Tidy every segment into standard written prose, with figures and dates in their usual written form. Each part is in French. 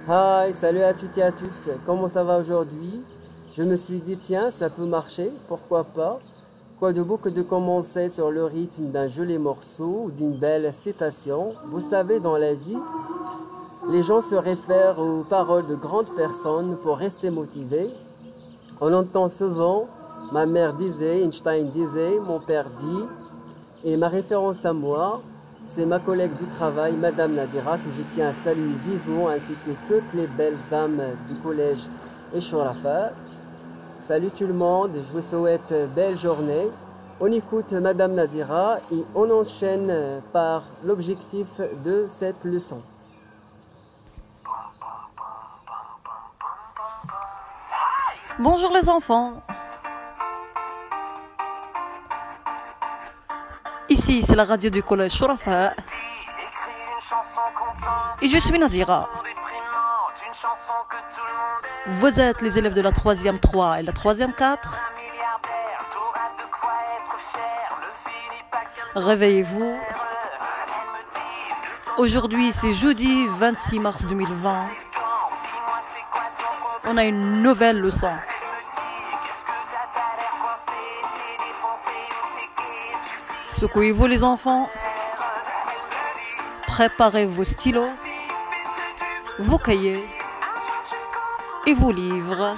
Hi, salut à toutes et à tous. Comment ça va aujourd'hui? Je me suis dit, tiens, ça peut marcher, pourquoi pas? Quoi de beau que de commencer sur le rythme d'un joli morceau ou d'une belle citation. Vous savez, dans la vie, les gens se réfèrent aux paroles de grandes personnes pour rester motivés. On entend souvent, ma mère disait, Einstein disait, mon père dit, et ma référence à moi, c'est ma collègue du travail, Madame Nadira, que je tiens à saluer vivement, ainsi que toutes les belles âmes du collège Eshurafa. Salut tout le monde, je vous souhaite belle journée. On écoute Madame Nadira et on enchaîne par l'objectif de cette leçon. Bonjour les enfants. Ici c'est la radio du collège Shurafa. Et je suis Nadira. Vous êtes les élèves de la 3e 3 et la 3e 4. Réveillez-vous. Aujourd'hui c'est jeudi 26 mars 2020. On a une nouvelle leçon. Secouez-vous les enfants. Préparez vos stylos, vos cahiers et vos livres.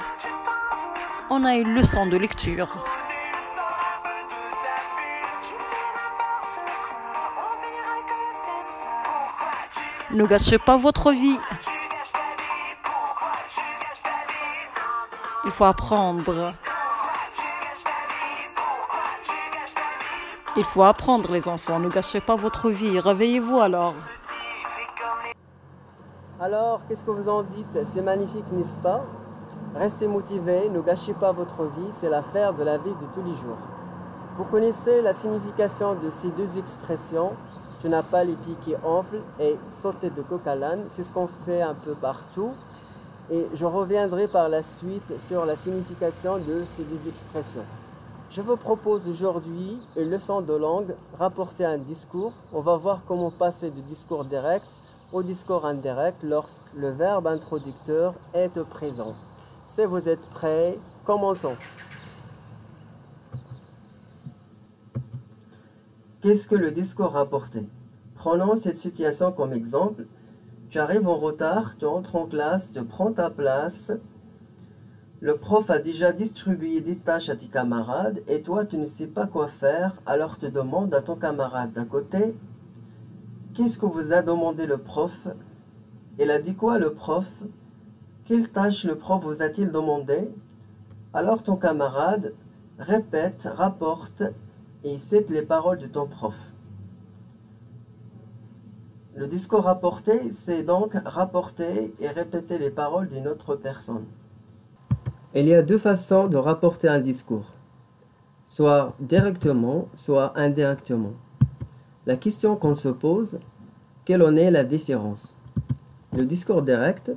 On a une leçon de lecture. Ne gâchez pas votre vie. Il faut apprendre. Il faut apprendre les enfants, ne gâchez pas votre vie, réveillez-vous alors. Alors, qu'est-ce que vous en dites? C'est magnifique, n'est-ce pas? Restez motivés, ne gâchez pas votre vie, c'est l'affaire de la vie de tous les jours. Vous connaissez la signification de ces deux expressions, tu n'as pas les pieds qui enflent et sauter de coq à l'âne, c'est ce qu'on fait un peu partout. Et je reviendrai par la suite sur la signification de ces deux expressions. Je vous propose aujourd'hui une leçon de langue rapportée à un discours. On va voir comment passer du discours direct au discours indirect lorsque le verbe introducteur est au présent. Si vous êtes prêts, commençons. Qu'est-ce que le discours rapporté? Prenons cette situation comme exemple. Tu arrives en retard, tu entres en classe, tu prends ta place. Le prof a déjà distribué des tâches à tes camarades et toi tu ne sais pas quoi faire, alors tu demandes à ton camarade d'à côté qu'est-ce que vous a demandé le prof? Il a dit quoi le prof? Quelle tâche le prof vous a-t-il demandé? Alors ton camarade répète, rapporte et cite les paroles de ton prof. Le discours rapporté, c'est donc rapporter et répéter les paroles d'une autre personne. Il y a deux façons de rapporter un discours, soit directement, soit indirectement. La question qu'on se pose, quelle en est la différence? Le discours direct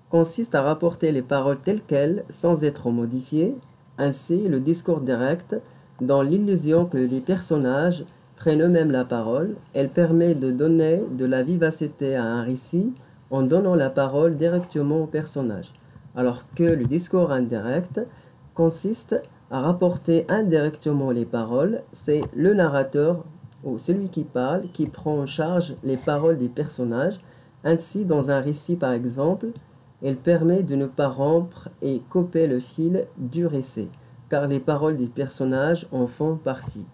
consiste à rapporter les paroles telles quelles sans être modifiées. Ainsi, le discours direct, dans l'illusion que les personnages prennent eux-mêmes la parole, elle permet de donner de la vivacité à un récit en donnant la parole directement au personnage. Alors que le discours indirect consiste à rapporter indirectement les paroles, c'est le narrateur ou celui qui parle qui prend en charge les paroles des personnages. Ainsi, dans un récit par exemple, il permet de ne pas rompre et couper le fil du récit, car les paroles des personnages en font partie.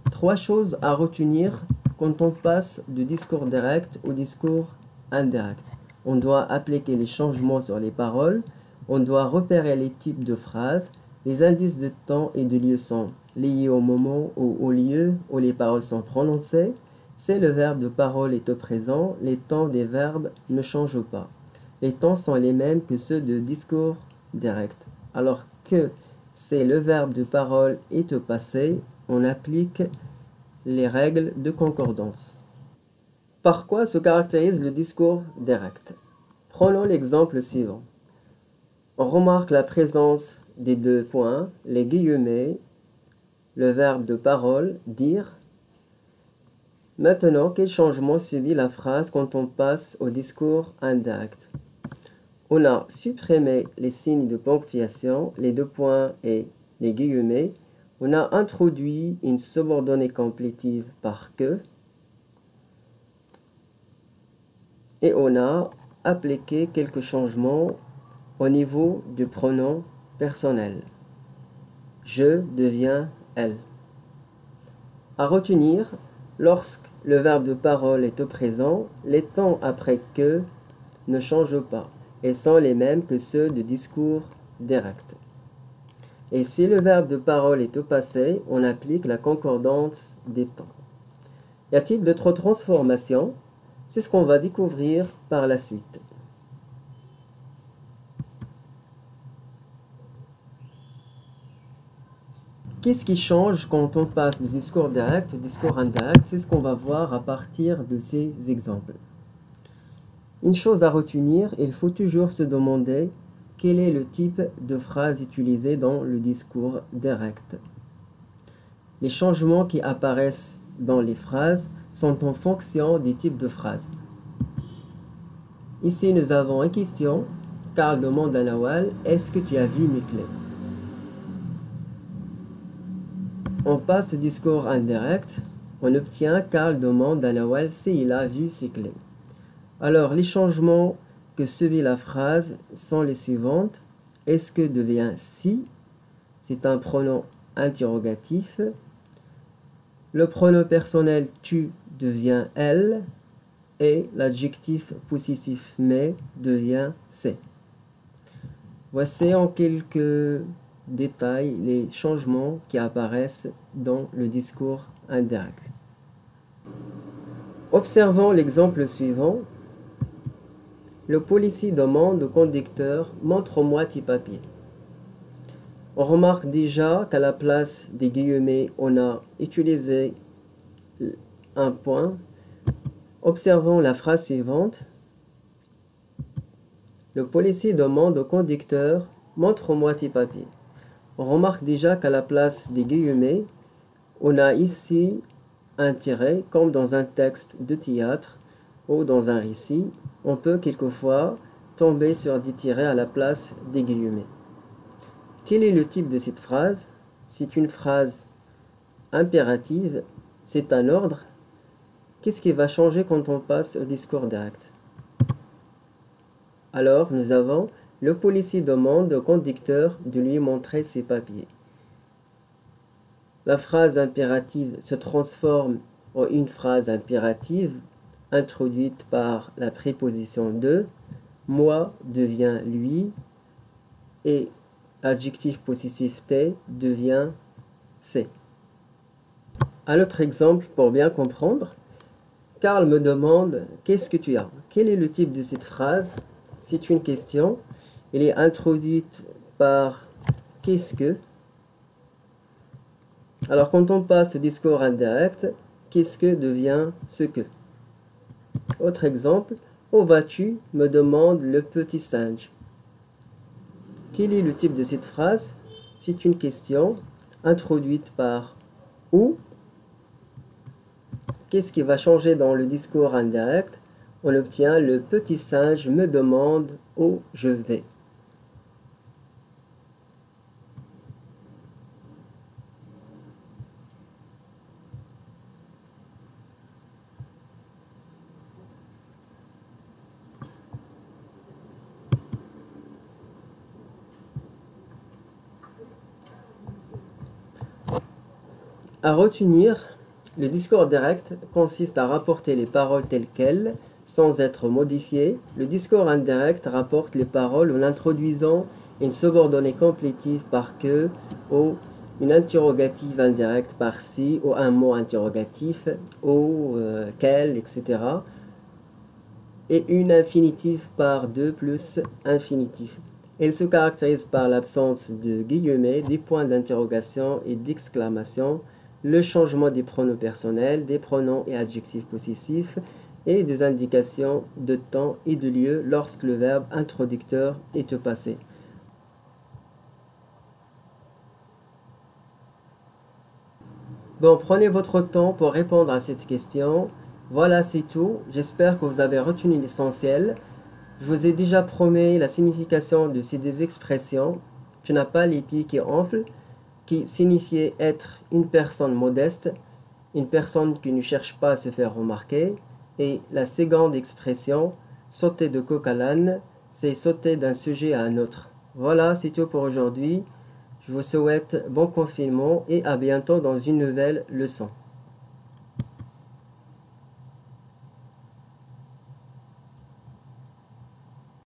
Trois choses à retenir quand on passe du discours direct au discours indirect. On doit appliquer les changements sur les paroles, on doit repérer les types de phrases, les indices de temps et de lieu sont liés au moment ou au lieu où les paroles sont prononcées. Si le verbe de parole est au présent, les temps des verbes ne changent pas. Les temps sont les mêmes que ceux de discours direct. Alors que si le verbe de parole est au passé, on applique les règles de concordance. Par quoi se caractérise le discours direct? Prenons l'exemple suivant. On remarque la présence des deux points, les guillemets, le verbe de parole, dire. Maintenant, quel changement subit la phrase quand on passe au discours indirect? On a supprimé les signes de ponctuation, les deux points et les guillemets. On a introduit une subordonnée complétive par que. Et on a appliqué quelques changements au niveau du pronom personnel. Je deviens elle. À retenir, lorsque le verbe de parole est au présent, les temps après que ne changent pas et sont les mêmes que ceux de discours direct. Et si le verbe de parole est au passé, on applique la concordance des temps. Y a-t-il d'autres transformations? C'est ce qu'on va découvrir par la suite. Qu'est-ce qui change quand on passe du discours direct au discours indirect? C'est ce qu'on va voir à partir de ces exemples. Une chose à retenir, il faut toujours se demander quel est le type de phrase utilisée dans le discours direct. Les changements qui apparaissent dans les phrases sont en fonction des types de phrases. Ici, nous avons une question. Karl demande à Nawal, est-ce que tu as vu mes clés? On passe au discours indirect. On obtient Karl demande à Nawal s'il a vu ses clés. Alors, les changements que subit la phrase sont les suivantes. Est-ce que devient si? C'est un pronom interrogatif. Le pronom personnel tu devient elle. Et l'adjectif possessif mais devient c'est. Voici en quelques détails les changements qui apparaissent dans le discours indirect. Observons l'exemple suivant. Le policier demande au conducteur « Montre-moi tes papiers ». On remarque déjà qu'à la place des guillemets, on a utilisé un point. Observons la phrase suivante. Le policier demande au conducteur « Montre-moi tes papiers ». On remarque déjà qu'à la place des guillemets, on a ici un tiret, comme dans un texte de théâtre ou dans un récit. On peut quelquefois tomber sur des tirets à la place des guillemets. Quel est le type de cette phrase? C'est une phrase impérative, c'est un ordre. Qu'est-ce qui va changer quand on passe au discours direct? Alors, nous avons le policier demande au conducteur de lui montrer ses papiers. La phrase impérative se transforme en une phrase impérative introduite par la préposition de. Moi devient lui et l'adjectif possessif t devient c'est. Un autre exemple pour bien comprendre. Karl me demande « Qu'est-ce que tu as ?» Quel est le type de cette phrase? C'est une question. Elle est introduite par « Qu'est-ce que ?» Alors quand on passe au discours indirect, « Qu'est-ce que » devient « ce que ?» Autre exemple. « Où vas-tu ?» me demande le petit singe. Quel est le type de cette phrase? C'est une question introduite par « Où ?» Qu'est-ce qui va changer dans le discours indirect? On obtient le petit singe me demande où je vais. À retenir, le discours direct consiste à rapporter les paroles telles quelles, sans être modifiées. Le discours indirect rapporte les paroles en introduisant une subordonnée complétive par que, ou une interrogative indirecte par si, ou un mot interrogatif, ou quel, etc. Et une infinitive par de plus infinitif. Elle se caractérise par l'absence de guillemets, des points d'interrogation et d'exclamation, le changement des pronoms personnels, des pronoms et adjectifs possessifs et des indications de temps et de lieu lorsque le verbe introducteur est au passé. Bon, prenez votre temps pour répondre à cette question. Voilà, c'est tout. J'espère que vous avez retenu l'essentiel. Je vous ai déjà promis la signification de ces deux expressions. Tu n'as pas les pieds qui enflent, qui signifiait être une personne modeste, une personne qui ne cherche pas à se faire remarquer. Et la seconde expression, sauter de coq à l'âne, c'est sauter d'un sujet à un autre. Voilà, c'est tout pour aujourd'hui. Je vous souhaite bon confinement et à bientôt dans une nouvelle leçon.